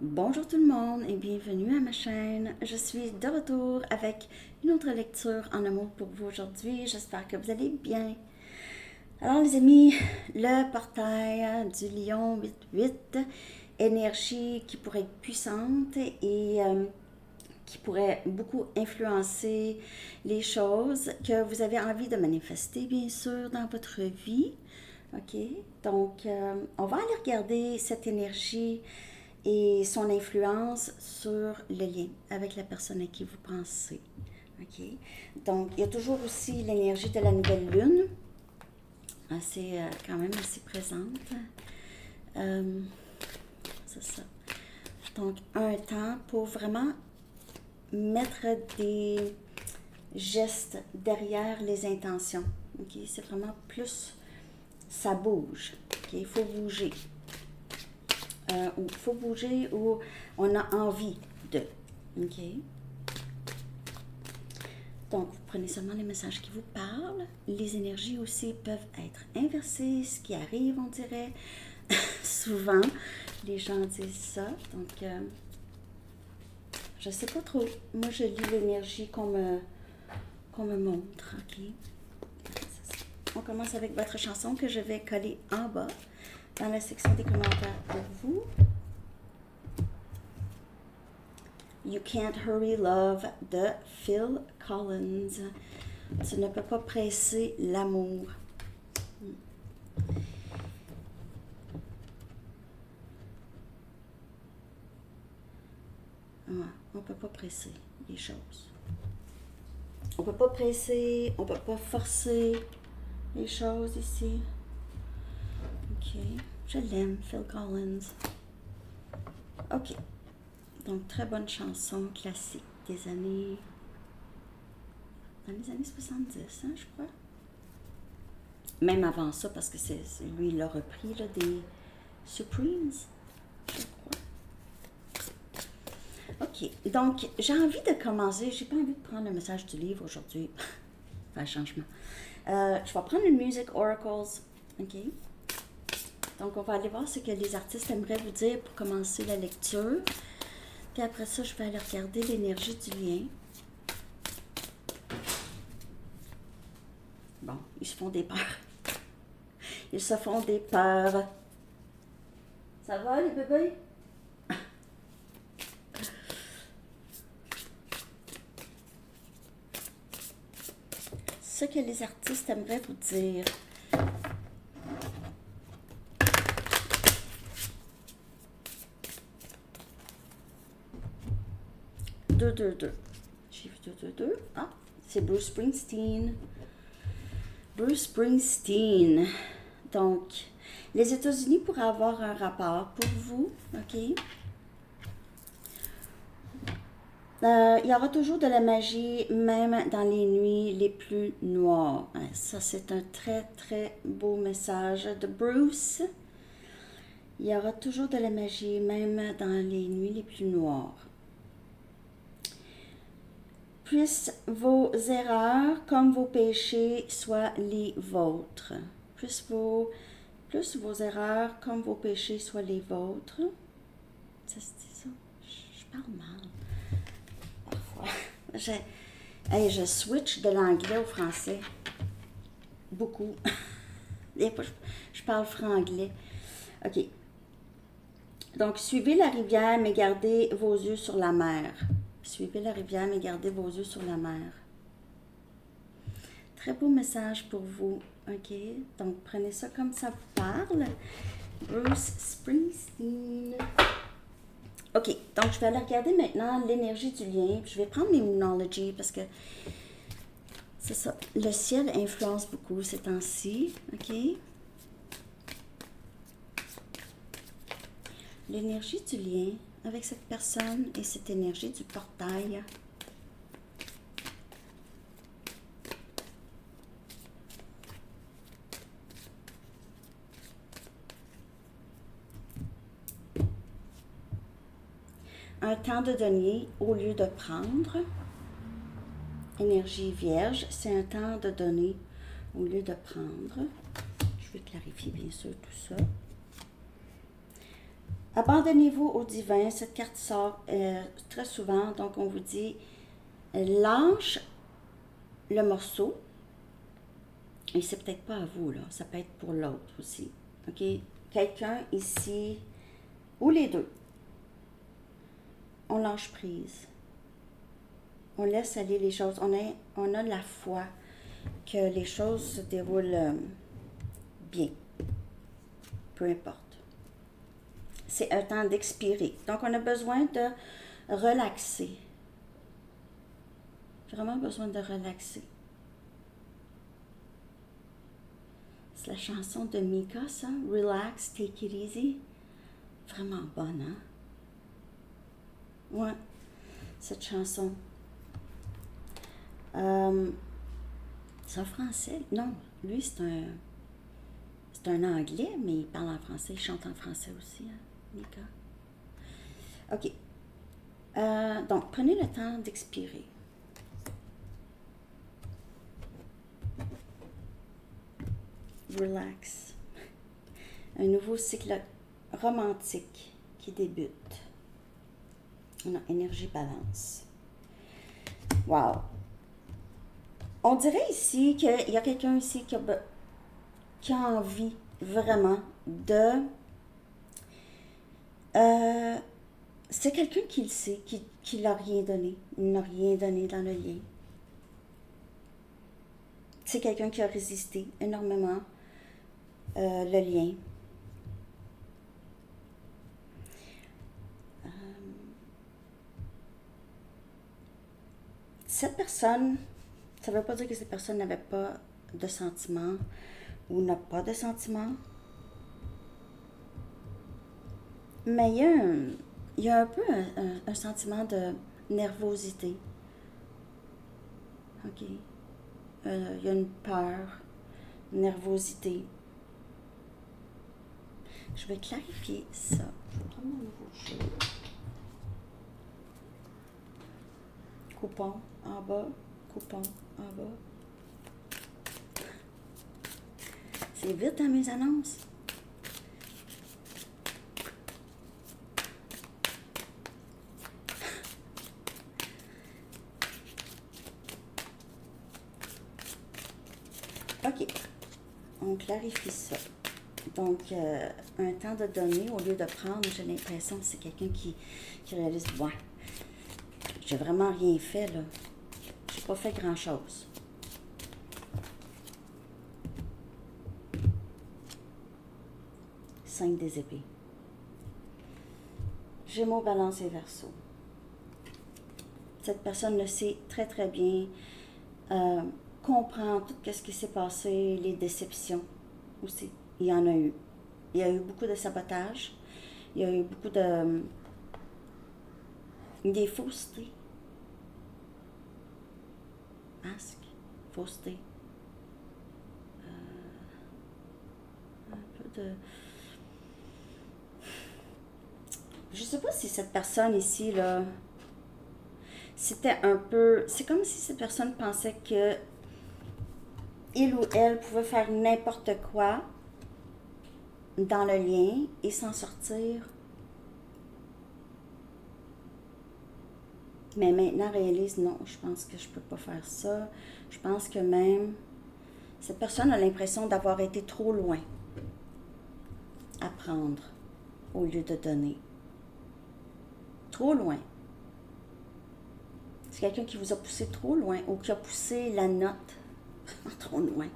Bonjour tout le monde et bienvenue à ma chaîne. Je suis de retour avec une autre lecture en amour pour vous aujourd'hui. J'espère que vous allez bien. Alors les amis, le portail du lion 8-8, énergie qui pourrait être puissante et qui pourrait beaucoup influencer les choses que vous avez envie de manifester, bien sûr, dans votre vie. OK? Donc, on va aller regarder cette énergie et son influence sur le lien avec la personne à qui vous pensez. OK? Donc, il y a toujours aussi l'énergie de la nouvelle lune, assez, quand même assez présente. C'est ça. Donc, un temps pour vraiment mettre des gestes derrière les intentions. OK? C'est vraiment plus, ça bouge. OK? Il faut bouger. Ou il faut bouger ou on a envie de. OK? Donc, vous prenez seulement les messages qui vous parlent. Les énergies aussi peuvent être inversées, ce qui arrive, on dirait. Souvent, les gens disent ça. Donc, je sais pas trop. Moi, je lis l'énergie qu'on me montre. OK? On commence avec votre chanson que je vais coller en bas dans la section des commentaires pour vous. You Can't Hurry Love de Phil Collins. Tu ne peux pas presser l'amour. Ouais, on ne peut pas presser les choses. On ne peut pas presser, on ne peut pas forcer les choses ici. OK. Je l'aime, Phil Collins. OK. Donc, très bonne chanson classique des années... Dans les années 70, hein, je crois. Même avant ça, parce que c'est lui, il l'a repris, là, des Supremes, je crois. OK. Donc, j'ai envie de commencer. J'ai pas envie de prendre le message du livre aujourd'hui. Enfin, changement. Je vais prendre une Music Oracles. OK. Donc, on va aller voir ce que les artistes aimeraient vous dire pour commencer la lecture. Puis après ça, je vais aller regarder l'énergie du lien. Bon, ils se font des peurs. Ils se font des peurs. Ça va, les bébés? Ce que les artistes aimeraient vous dire. Deux. Chiffre 2. Ah, c'est Bruce Springsteen. Bruce Springsteen. Donc, les États-Unis pourraient avoir un rapport pour vous, OK? Il y aura toujours de la magie, même dans les nuits les plus noires. Ça, c'est un très, très beau message de Bruce. Il y aura toujours de la magie, même dans les nuits les plus noires. Puissent vos erreurs comme vos péchés soient les vôtres. Plus vos erreurs comme vos péchés soient les vôtres. Ça se dit ça? Je parle mal. Parfois. Je switch de l'anglais au français. Beaucoup. Des fois, je parle franglais. OK. Donc, suivez la rivière, mais gardez vos yeux sur la mer. Suivez la rivière, mais gardez vos yeux sur la mer. Très beau message pour vous. OK? Donc, prenez ça comme ça vous parle. Bruce Springsteen. OK. Donc, je vais aller regarder maintenant l'énergie du lien. Je vais prendre mes Moonology parce que c'est ça. Le ciel influence beaucoup ces temps-ci. OK? L'énergie du lien avec cette personne et cette énergie du portail. Un temps de donner au lieu de prendre. Énergie vierge, c'est un temps de donner au lieu de prendre. Je vais clarifier bien sûr tout ça. Abandonnez-vous au divin. Cette carte sort très souvent. Donc, on vous dit, lâche le morceau. Et c'est peut-être pas à vous, là. Ça peut être pour l'autre aussi. OK? Quelqu'un ici, ou les deux. On lâche prise. On laisse aller les choses. On a la foi que les choses se déroulent bien. Peu importe. C'est un temps d'expirer. Donc, on a besoin de relaxer. Vraiment besoin de relaxer. C'est la chanson de Mika, ça. Relax, take it easy. Vraiment bonne, hein? Ouais, cette chanson. C'est un français? Non, lui, c'est un anglais, mais il parle en français. Il chante en français aussi, hein, Mika. OK. Donc, prenez le temps d'expirer. Relax. Un nouveau cycle romantique qui débute. On a énergie balance. Wow! On dirait ici qu'il y a quelqu'un ici qui a envie vraiment de... c'est quelqu'un qui le sait, qui l'a rien donné. Il n'a rien donné dans le lien. C'est quelqu'un qui a résisté énormément le lien. Cette personne, ça ne veut pas dire que cette personne n'avait pas de sentiments ou n'a pas de sentiments. Mais il y a un peu un sentiment de nervosité. OK. Il y a une peur, une nervosité. Je vais clarifier ça. Je vais prendre mon nouveau jeu. Coupon en bas, coupon en bas. C'est vite dans mes annonces. OK. On clarifie ça. Donc, un temps de donner au lieu de prendre, j'ai l'impression que c'est quelqu'un qui réalise, ouais, j'ai vraiment rien fait, là. J'ai pas fait grand-chose. Cinq des épées. Gémeaux, Balance et Verseau. Cette personne le sait très, très bien. Comprend tout ce qui s'est passé, les déceptions aussi. Il y en a eu. Il y a eu beaucoup de sabotage. Il y a eu beaucoup de... des faussetés. Masque, fausseté. Un peu de... Je sais pas si cette personne ici, là, c'était un peu... C'est comme si cette personne pensait que il ou elle pouvait faire n'importe quoi dans le lien et s'en sortir. Mais maintenant réalise, non, je pense que je peux pas faire ça. Je pense que même cette personne a l'impression d'avoir été trop loin à prendre au lieu de donner. Trop loin. C'est quelqu'un qui vous a poussé trop loin ou qui a poussé la note trop loin.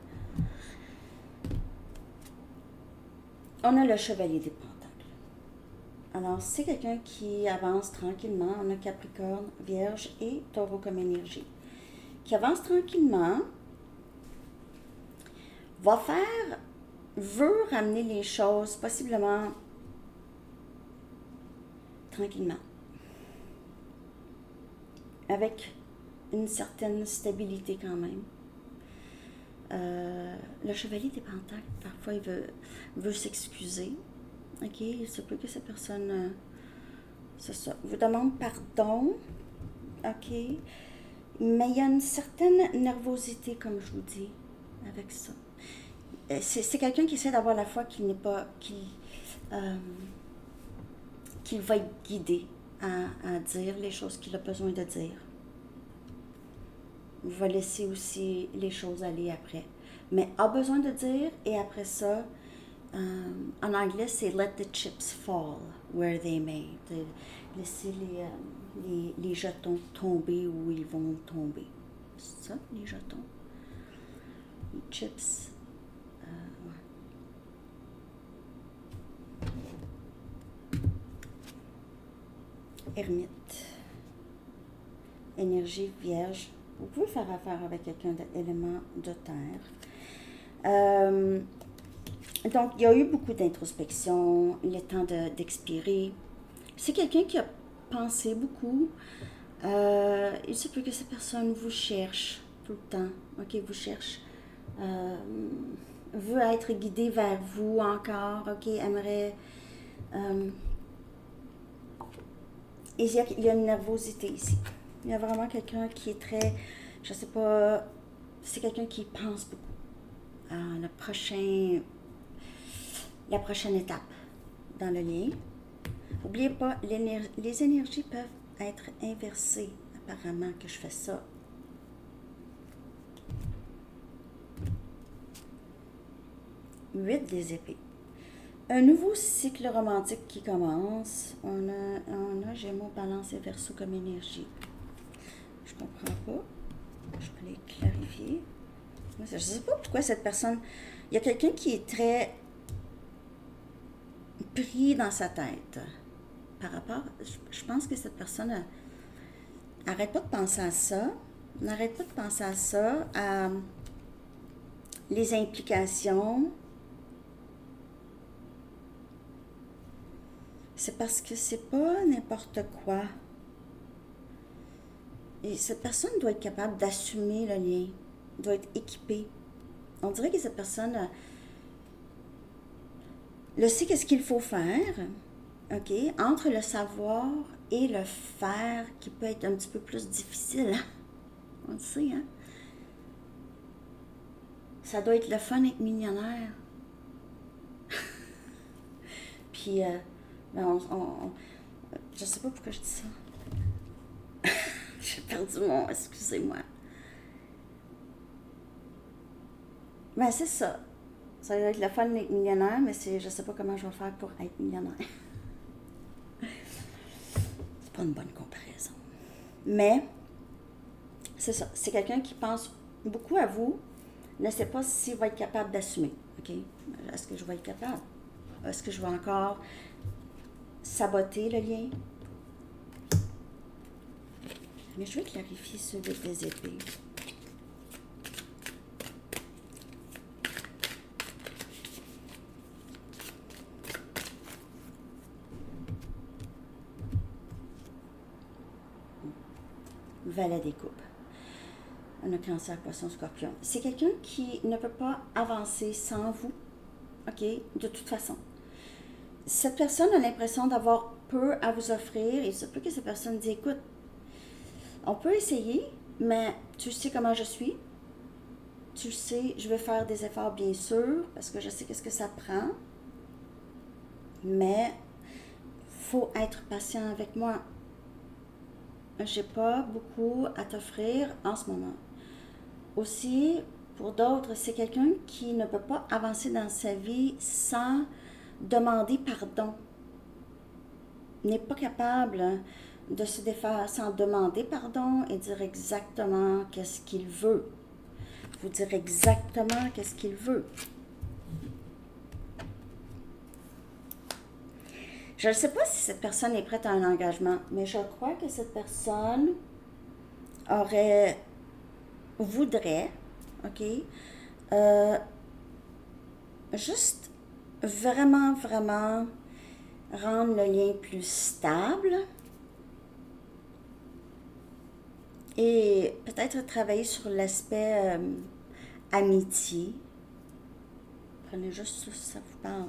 On a le chevalier des pentacles. Alors, c'est quelqu'un qui avance tranquillement. On a Capricorne, Vierge et Taureau comme énergie. Qui avance tranquillement. Veut ramener les choses possiblement tranquillement. Avec une certaine stabilité quand même. Le chevalier des pentacles, parfois il veut s'excuser. OK, il se peut que cette personne, c'est ça, vous demande pardon. OK, mais il y a une certaine nervosité, comme je vous dis, avec ça. C'est quelqu'un qui essaie d'avoir la foi qu'il n'est pas, qu'il va être guidé à dire les choses qu'il a besoin de dire. Il va laisser aussi les choses aller après. Mais a besoin de dire, et après ça, en anglais, c'est let the chips fall where they may. De laisser les jetons tomber où ils vont tomber. C'est ça, les jetons? Les chips. Ouais. Ermite. Énergie vierge. Vous pouvez faire affaire avec quelqu'un d'élément de terre. Donc, il y a eu beaucoup d'introspection, il est temps d'expirer. C'est quelqu'un qui a pensé beaucoup. Il se peut que cette personne vous cherche tout le temps. OK, vous cherche. Veut être guidé vers vous encore. OK, aimerait... il y a une nervosité ici. Il y a vraiment quelqu'un qui est très... Je sais pas... C'est quelqu'un qui pense beaucoup à la prochaine étape dans le lien. N'oubliez pas, les énergies peuvent être inversées, apparemment, que je fais ça. Huit des épées. Un nouveau cycle romantique qui commence. On a Gémeaux, Balance et Verseau comme énergie. Je comprends pas. Je peux les clarifier. Je ne sais pas pourquoi cette personne... Il y a quelqu'un qui est très pris dans sa tête par rapport... Je pense que cette personne n'arrête pas de penser à ça. N'arrête pas de penser à ça, à les implications. C'est parce que c'est pas n'importe quoi. Et cette personne doit être capable d'assumer le lien, doit être équipée. On dirait que cette personne le sait qu'est-ce qu'il faut faire, OK? Entre le savoir et le faire, qui peut être un petit peu plus difficile. On le sait, hein? Ça doit être le fun d'être millionnaire. Puis, je sais pas pourquoi je dis ça. J'ai perdu mon... Excusez-moi. Ben, c'est ça. Ça va être le fun d'être millionnaire, mais je sais pas comment je vais faire pour être millionnaire. C'est pas une bonne comparaison. Mais, c'est ça. C'est quelqu'un qui pense beaucoup à vous, ne sait pas s'il va être capable d'assumer. OK? Est-ce que je vais être capable? Est-ce que je vais encore saboter le lien? Mais je vais clarifier ce avec des épées. Valet des coupes. On a Cancer, Poisson, Scorpion. C'est quelqu'un qui ne peut pas avancer sans vous. OK? De toute façon. Cette personne a l'impression d'avoir peu à vous offrir. Il se peut que cette personne dise, écoute, on peut essayer, mais tu sais comment je suis. Tu sais, je vais faire des efforts, bien sûr, parce que je sais qu'est-ce que ça prend. Mais il faut être patient avec moi. J'ai pas beaucoup à t'offrir en ce moment. Aussi, pour d'autres, c'est quelqu'un qui ne peut pas avancer dans sa vie sans demander pardon. N'est pas capable de se défaire sans demander pardon et dire exactement qu'est-ce qu'il veut. Vous dire exactement qu'est-ce qu'il veut. Je ne sais pas si cette personne est prête à un engagement, mais je crois que cette personne voudrait, OK, juste vraiment rendre le lien plus stable et peut-être travailler sur l'aspect amitié. Prenez juste ça, ça vous parle.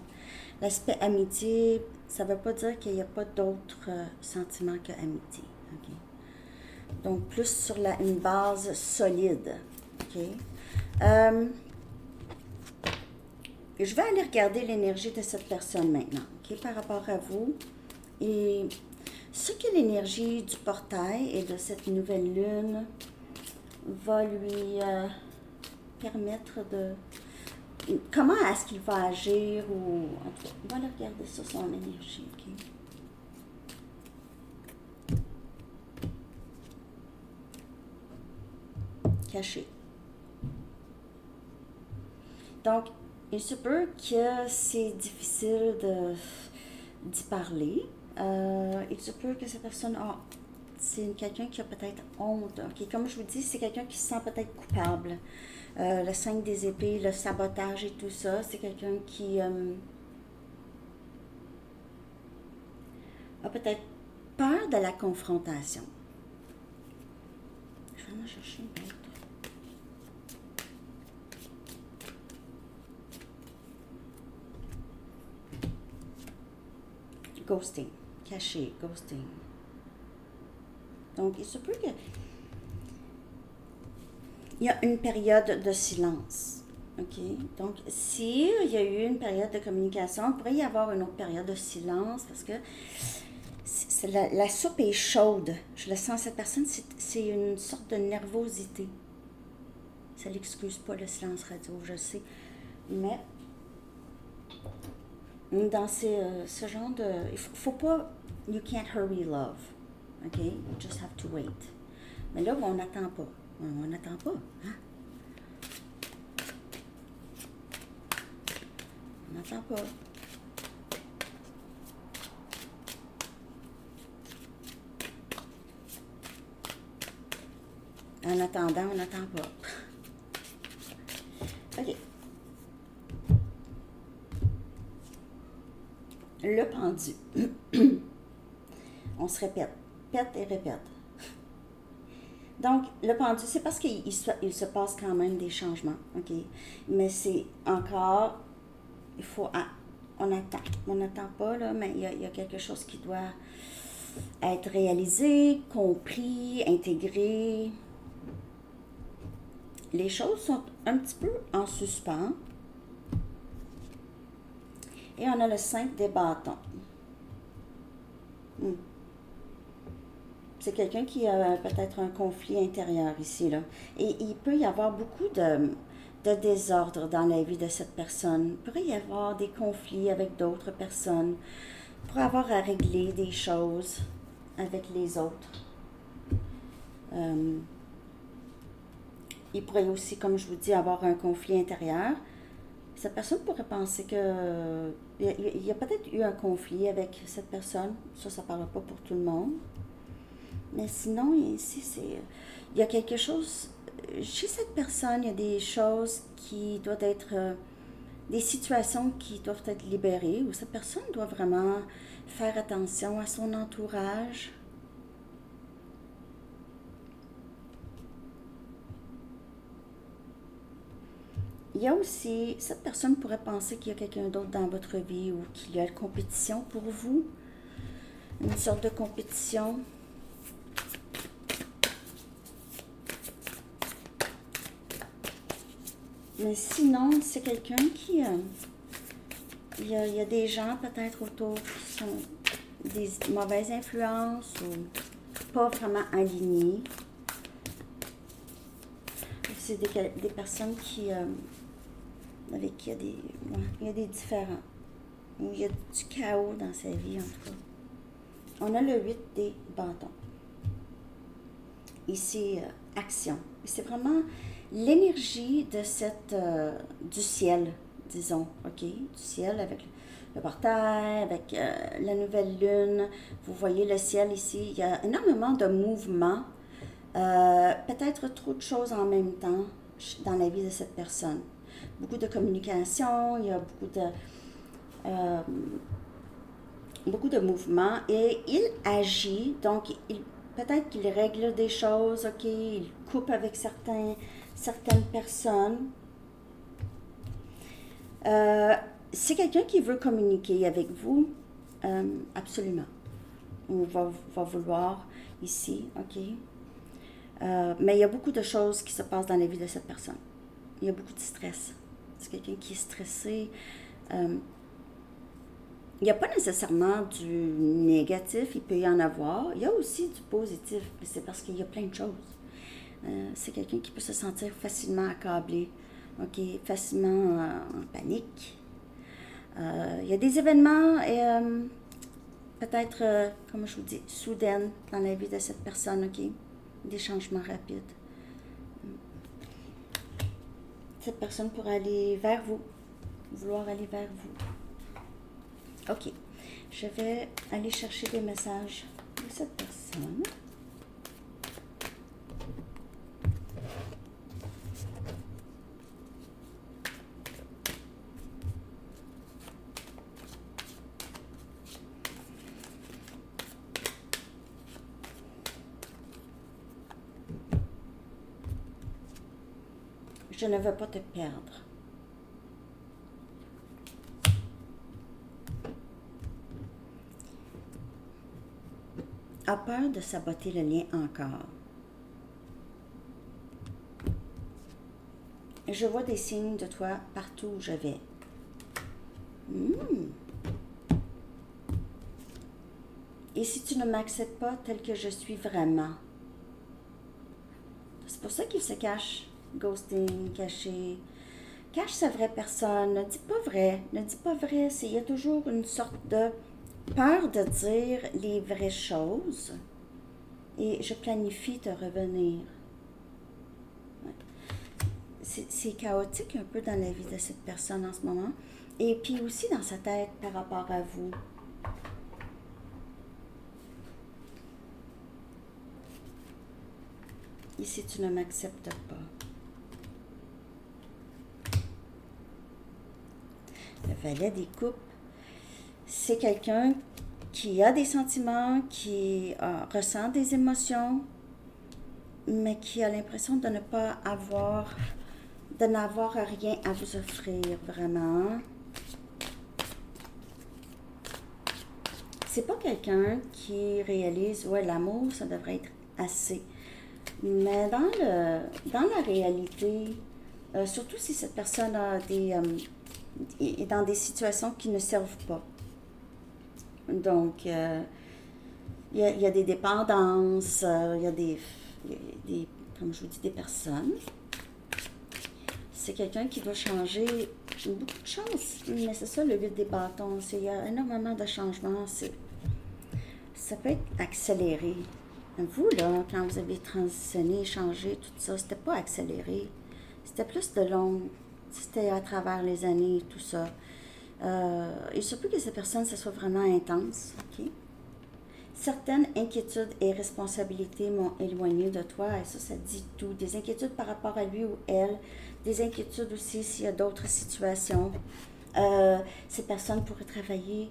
L'aspect amitié, ça ne veut pas dire qu'il n'y a pas d'autres sentiments que amitié. Okay? Donc, plus sur une base solide. Okay? Je vais aller regarder l'énergie de cette personne maintenant. Okay? Par rapport à vous, Et ce que l'énergie du portail et de cette nouvelle lune va lui permettre de... Comment est-ce qu'il va agir ou... En tout cas, on va le regarder sur son énergie, ok? Caché. Donc, il se peut que c'est difficile d'y parler. Il se peut que cette personne a... C'est quelqu'un qui a peut-être honte. Okay? Comme je vous dis, c'est quelqu'un qui se sent peut-être coupable. Le 5 des épées, le sabotage et tout ça, c'est quelqu'un qui a peut-être peur de la confrontation. Je vais en chercher une autre. Ghosting, caché, ghosting. Donc, il se peut que... Il y a une période de silence. OK? Donc, s'il y a eu une période de communication, il pourrait y avoir une autre période de silence parce que la soupe est chaude. Je le sens, cette personne, c'est une sorte de nervosité. Ça l'excuse pas, le silence radio, je sais. Mais, dans ce genre de... Il faut pas... You can't hurry love. OK? You just have to wait. Mais là, on n'attend pas. On n'attend pas. Hein? On n'attend pas. En attendant, on n'attend pas. OK. Le pendu. On se répète. Pète et répète. Donc, le pendu, c'est parce qu'il se passe quand même des changements, OK? Mais c'est encore, il faut, on attend. On n'attend pas, là, mais il y a quelque chose qui doit être réalisé, compris, intégré. Les choses sont un petit peu en suspens. Et on a le 5 des bâtons. C'est quelqu'un qui a peut-être un conflit intérieur ici, là. Et il peut y avoir beaucoup de désordre dans la vie de cette personne. Il pourrait y avoir des conflits avec d'autres personnes. Il pourrait avoir à régler des choses avec les autres. Il pourrait aussi, comme je vous dis, avoir un conflit intérieur. Cette personne pourrait penser que... Il y a peut-être eu un conflit avec cette personne. Ça ne parle pas pour tout le monde. Mais sinon, ici, il y a quelque chose, chez cette personne, il y a des choses qui doivent être, des situations qui doivent être libérées, où cette personne doit vraiment faire attention à son entourage. Il y a aussi, cette personne pourrait penser qu'il y a quelqu'un d'autre dans votre vie ou qu'il y a une compétition pour vous, une sorte de compétition. Mais sinon, c'est quelqu'un qui... il y a des gens peut-être autour qui sont des mauvaises influences ou pas vraiment alignés. C'est des personnes qui... avec qui il y a des différends. Ou il y a du chaos dans sa vie, en tout cas. On a le 8 des bâtons. Ici, action. C'est vraiment... l'énergie de du ciel, disons, OK? Du ciel avec le portail, avec la nouvelle lune. Vous voyez le ciel ici. Il y a énormément de mouvements. Peut-être trop de choses en même temps dans la vie de cette personne. Beaucoup de communication, il y a beaucoup de mouvements. Et il agit, donc peut-être qu'il règle des choses, OK? Il coupe avec certaines personnes. C'est quelqu'un qui veut communiquer avec vous, absolument. On va vouloir ici, OK? Mais il y a beaucoup de choses qui se passent dans la vie de cette personne. Il y a beaucoup de stress. C'est quelqu'un qui est stressé. Il n'y a pas nécessairement du négatif, il peut y en avoir. Il y a aussi du positif, mais c'est parce qu'il y a plein de choses. C'est quelqu'un qui peut se sentir facilement accablé, ok, facilement en panique. Il y a des événements, peut-être, comme je vous dis, soudaines dans la vie de cette personne, ok, des changements rapides. Cette personne pourrait aller vers vous, vouloir aller vers vous. Ok, je vais aller chercher des messages de cette personne. Je ne veux pas te perdre. A peur de saboter le lien encore. Je vois des signes de toi partout où je vais. Et si tu ne m'acceptes pas tel que je suis vraiment? C'est pour ça qu'il se cache. Ghosting, caché. Cache sa vraie personne. Ne dis pas vrai. Ne dis pas vrai. Il y a toujours une sorte de peur de dire les vraies choses. Et je planifie te revenir. Ouais. C'est chaotique un peu dans la vie de cette personne en ce moment. Et puis aussi dans sa tête par rapport à vous. Et si tu ne m'acceptes pas? Le valet des coupes, c'est quelqu'un qui a des sentiments, qui ressent des émotions, mais qui a l'impression de ne pas avoir, de n'avoir rien à vous offrir vraiment. C'est pas quelqu'un qui réalise, ouais, l'amour, ça devrait être assez. Mais dans la réalité, surtout si cette personne a est dans des situations qui ne servent pas. Donc, il y a des dépendances, il y a des, comme je vous dis, des personnes. C'est quelqu'un qui doit changer beaucoup de choses. Mais c'est ça le 8 des bâtons. Il y a énormément de changements. Ça peut être accéléré. Vous, là, quand vous avez transitionné, changé, tout ça, c'était pas accéléré. C'était plus de long. C'était à travers les années, tout ça. Il se peut que ces personnes, ça soit vraiment intense. Okay? Certaines inquiétudes et responsabilités m'ont éloigné de toi. Et ça dit tout. Des inquiétudes par rapport à lui ou elle. Des inquiétudes aussi s'il y a d'autres situations. Ces personnes pourraient travailler,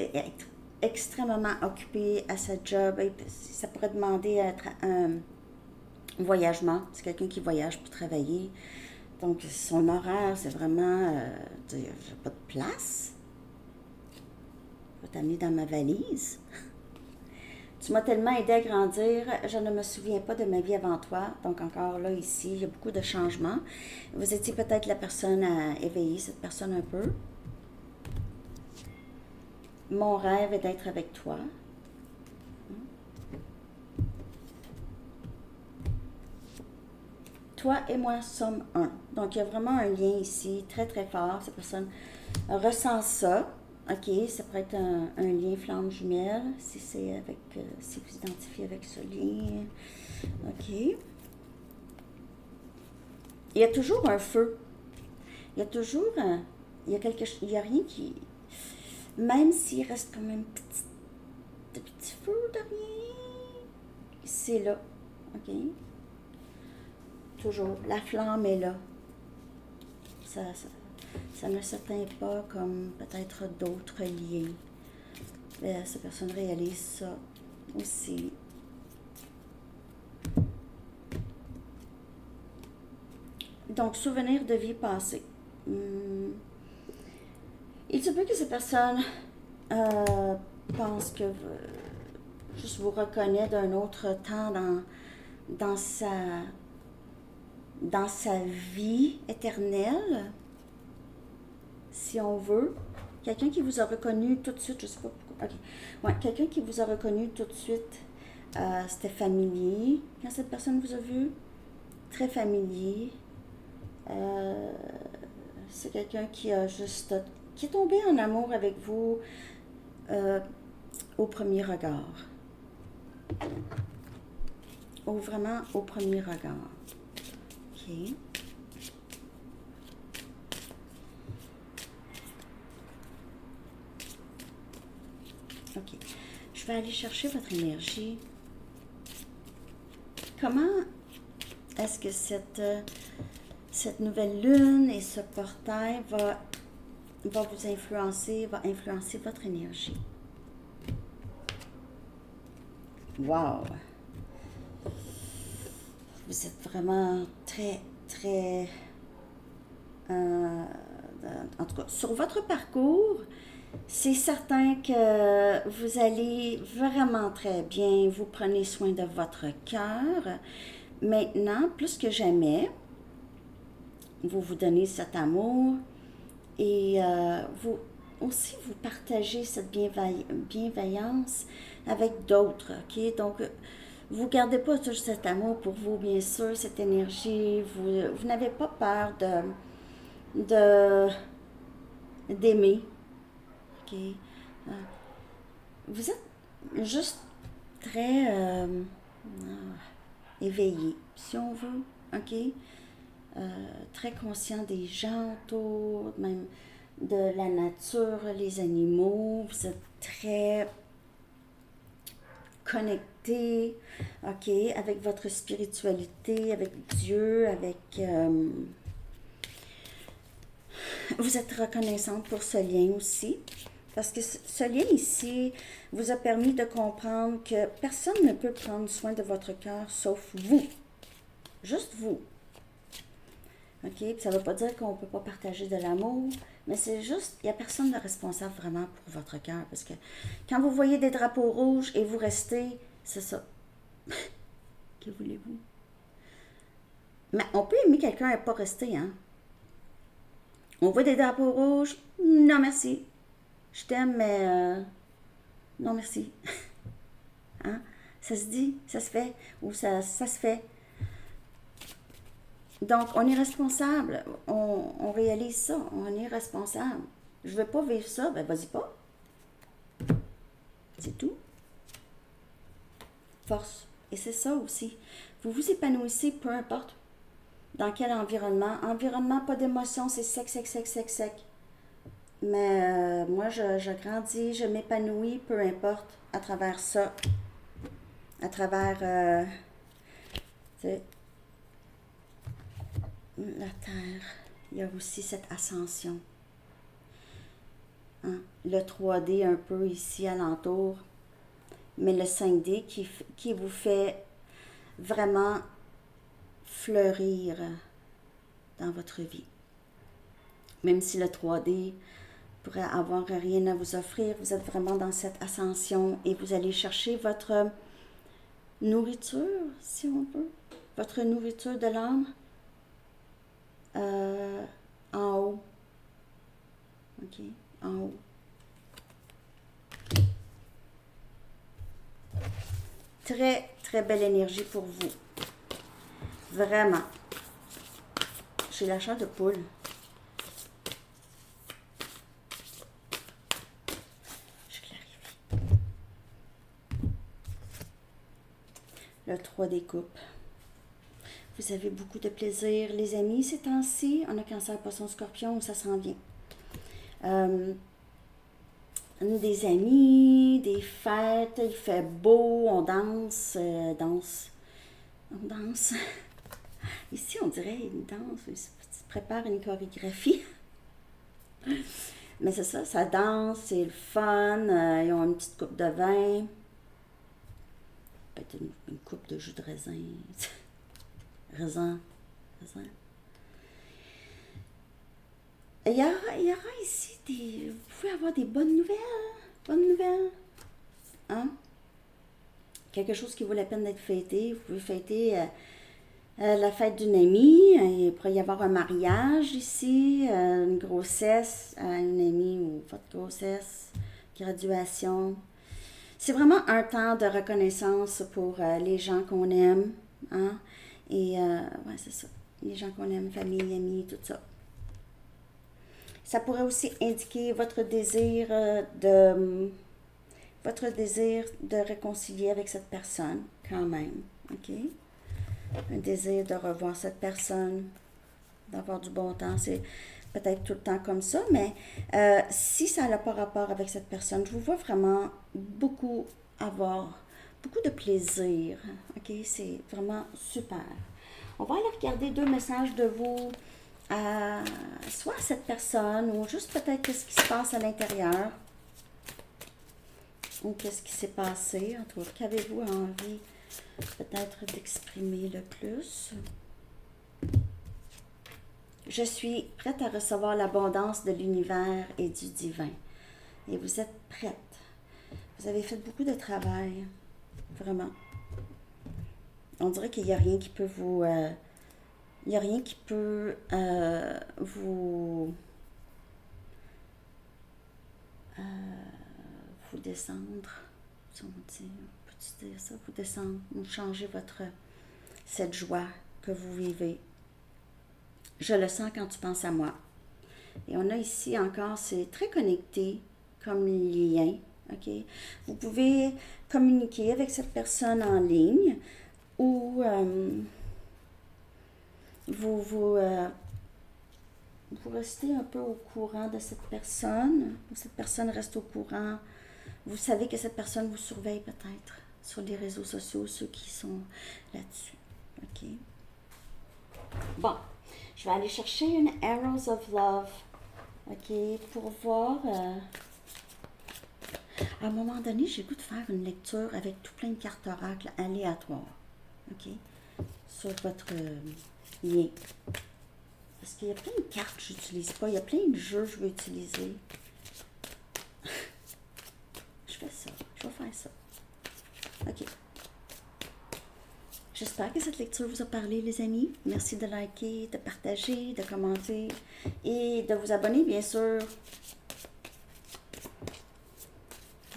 être extrêmement occupées à sa job. Et ça pourrait demander un voyagement. C'est quelqu'un qui voyage pour travailler. Donc, son horaire, c'est vraiment, j'ai pas de place. Je vais t'amener dans ma valise. Tu m'as tellement aidé à grandir, je ne me souviens pas de ma vie avant toi. Donc, encore là, ici, il y a beaucoup de changements. Vous étiez peut-être la personne à éveiller cette personne un peu. Mon rêve est d'être avec toi. Toi et moi sommes un. Donc, il y a vraiment un lien ici, très, très fort. Cette personne ressent ça. OK, ça pourrait être un lien flamme jumelle, si c'est avec, si vous identifiez avec ce lien. OK. Il y a toujours un feu. Il y a toujours il y a quelque chose, il n'y a rien qui... Même s'il reste comme un petit feu de rien, c'est là. OK. Toujours. La flamme est là. Ça ne s'atteint pas comme peut-être d'autres liens. Ces personnes réalisent ça aussi. Donc, souvenir de vie passée. Il se peut que ces personnes pensent que juste vous reconnaît d'un autre temps dans sa vie éternelle, si on veut. Quelqu'un qui vous a reconnu tout de suite, je sais pas pourquoi. Ok. Ouais, quelqu'un qui vous a reconnu tout de suite, c'était familier. Quand cette personne vous a vu, très familier. C'est quelqu'un qui a juste, qui est tombé en amour avec vous au premier regard. Ou vraiment au premier regard. Ok. Ok. Je vais aller chercher votre énergie. Comment est-ce que cette nouvelle lune et ce portail va vous influencer, va influencer votre énergie? Wow! Vous êtes vraiment très, très... en tout cas, sur votre parcours, c'est certain que vous allez vraiment très bien, vous prenez soin de votre cœur. Maintenant, plus que jamais, vous vous donnez cet amour et vous aussi vous partagez cette bienveillance avec d'autres, ok? Donc, vous ne gardez pas tout cet amour pour vous, bien sûr, cette énergie, vous n'avez pas peur d'aimer, ok? Vous êtes juste très éveillé, si on veut, ok? Très conscient des gens autour, même de la nature, les animaux. Vous êtes très connecté, ok, avec votre spiritualité, avec Dieu, avec... vous êtes reconnaissante pour ce lien aussi. Parce que ce lien ici vous a permis de comprendre que personne ne peut prendre soin de votre cœur sauf vous. Juste vous. OK? Puis ça ne veut pas dire qu'on ne peut pas partager de l'amour, mais c'est juste, il n'y a personne de responsable vraiment pour votre cœur. Parce que quand vous voyez des drapeaux rouges et vous restez, c'est ça. Que voulez-vous? Mais on peut aimer quelqu'un et pas rester, hein? On voit des drapeaux rouges, non merci. Je t'aime, mais non merci. Hein? Ça se dit, ça se fait, ou ça se fait. Donc, on est responsable. On réalise ça. On est responsable. Je ne veux pas vivre ça. Ben, vas-y pas. C'est tout. Force. Et c'est ça aussi. Vous vous épanouissez, peu importe dans quel environnement. Environnement, pas d'émotion, c'est sec, sec, sec, sec, sec. Mais moi, je grandis, je m'épanouis, peu importe, à travers ça. À travers... tu sais, la Terre, il y a aussi cette ascension. Hein? Le 3D un peu ici alentour, mais le 5D qui vous fait vraiment fleurir dans votre vie. Même si le 3D pourrait avoir rien à vous offrir, vous êtes vraiment dans cette ascension et vous allez chercher votre nourriture, si on veut, votre nourriture de l'âme. En haut. OK, en haut. Très, très belle énergie pour vous. Vraiment. J'ai la chair de poule. Je clarifie. Le 3 des coupes. Vous avez beaucoup de plaisir, les amis, ces temps-ci. On a Cancer, Poisson, Scorpion, ça s'en vient. Des amis, des fêtes, il fait beau, on danse, on danse. Ici, on dirait une danse, tu prépares une chorégraphie. Mais c'est ça, ça danse, c'est le fun, ils ont une petite coupe de vin. Peut-être une coupe de jus de raisin. Raisin. Il y aura ici des... Vous pouvez avoir des bonnes nouvelles. Hein? Quelque chose qui vaut la peine d'être fêté. Vous pouvez fêter La fête d'une amie, il pourrait y avoir un mariage ici, une grossesse, une amie ou votre grossesse, graduation. C'est vraiment un temps de reconnaissance pour les gens qu'on aime, hein? Et ouais, c'est ça. Les gens qu'on aime, famille, amis, tout ça. Ça pourrait aussi indiquer votre désir de réconcilier avec cette personne, quand même, ok? Un désir de revoir cette personne, d'avoir du bon temps, c'est peut-être tout le temps comme ça, mais si ça n'a pas rapport avec cette personne, je vous vois vraiment avoir beaucoup de plaisir, ok? C'est vraiment super. On va aller regarder 2 messages de vous à soit à cette personne ou juste peut-être qu'est-ce qui se passe à l'intérieur ou qu'est-ce qui s'est passé, entre autres. Qu'avez-vous envie peut-être d'exprimer le plus? Je suis prête à recevoir l'abondance de l'univers et du divin. Et vous êtes prête. Vous avez fait beaucoup de travail. Vraiment. On dirait qu'il n'y a rien qui peut vous... il n'y a rien qui peut vous descendre. Si on dit, peut-tu dire ça? Vous descendre, vous changer cette joie que vous vivez. Je le sens quand tu penses à moi. Et on a ici encore, c'est très connecté comme lien. Ok? Vous pouvez communiquer avec cette personne en ligne ou vous restez un peu au courant de cette personne. Cette personne reste au courant. Vous savez que cette personne vous surveille peut-être sur les réseaux sociaux, ceux qui sont là-dessus. Ok? Bon, je vais aller chercher une Arrows of Love. Ok, pour voir. À un moment donné, j'ai le goût de faire une lecture avec tout plein de cartes oracles aléatoires. Ok, sur votre lien. Parce qu'il y a plein de cartes que je n'utilise pas. Il y a plein de jeux que je veux utiliser. Je fais ça. Je vais faire ça. Ok. J'espère que cette lecture vous a parlé, les amis. Merci de liker, de partager, de commenter et de vous abonner, bien sûr.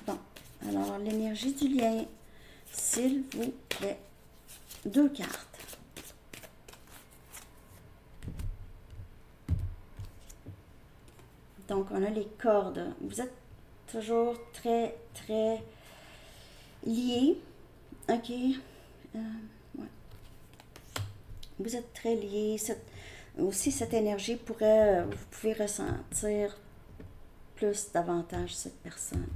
Bon, alors l'énergie du lien, s'il vous plaît. 2 cartes. Donc, on a les cordes. Vous êtes toujours très, très liés. OK? Ouais. Vous êtes très liés. Aussi, cette énergie vous pouvez ressentir davantage cette personne.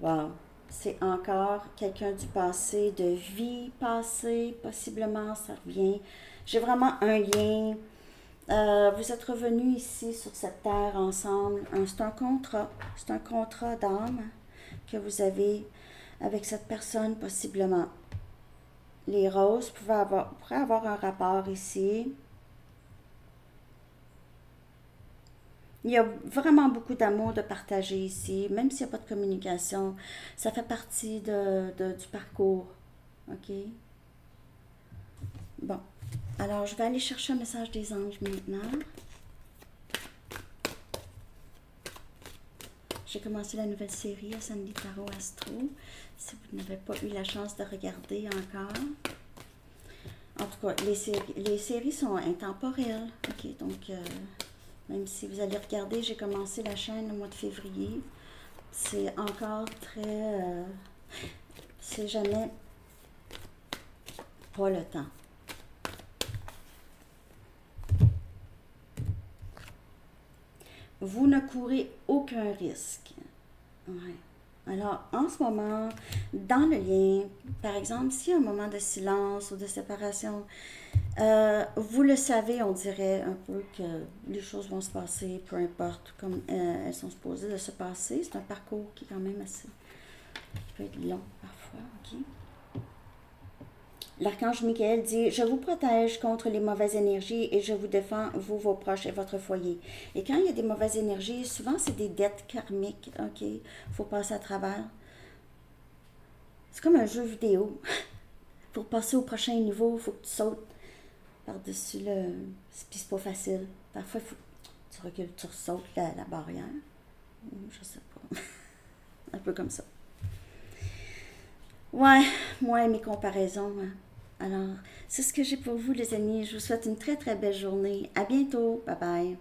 Wow! C'est encore quelqu'un du passé, de vie passée, possiblement, ça revient. J'ai vraiment un lien. Vous êtes revenus ici sur cette terre ensemble. C'est un contrat. C'est un contrat d'âme que vous avez avec cette personne, possiblement. Les roses pourraient avoir un rapport ici. Il y a vraiment beaucoup d'amour de partager ici, même s'il n'y a pas de communication. Ça fait partie du parcours. OK? Bon. Alors, je vais aller chercher un message des anges maintenant. J'ai commencé la nouvelle série à Sandy Tarot Astro. Si vous n'avez pas eu la chance de regarder encore. En tout cas, les séries sont intemporelles. OK, donc... même si vous allez regarder, j'ai commencé la chaîne au mois de février. C'est encore très... c'est jamais pas le temps. Vous ne courez aucun risque. Ouais. Alors, en ce moment, dans le lien, par exemple, s'il y a un moment de silence ou de séparation, vous le savez, on dirait un peu que les choses vont se passer, peu importe comme elles sont supposées de se passer. C'est un parcours qui est quand même assez... qui peut être long parfois, ok? L'archange Michael dit « Je vous protège contre les mauvaises énergies et je vous défends, vous, vos proches et votre foyer. » Et quand il y a des mauvaises énergies, souvent c'est des dettes karmiques, ok? Il faut passer à travers. C'est comme un jeu vidéo. pour passer au prochain niveau, il faut que tu sautes par-dessus le... Puis c'est pas facile. Parfois, il faut que tu recules, tu sautes la barrière. Je sais pas. Un peu comme ça. Ouais, moi et mes comparaisons. Hein. Alors, c'est ce que j'ai pour vous, les amis. Je vous souhaite une très, très belle journée. À bientôt. Bye bye.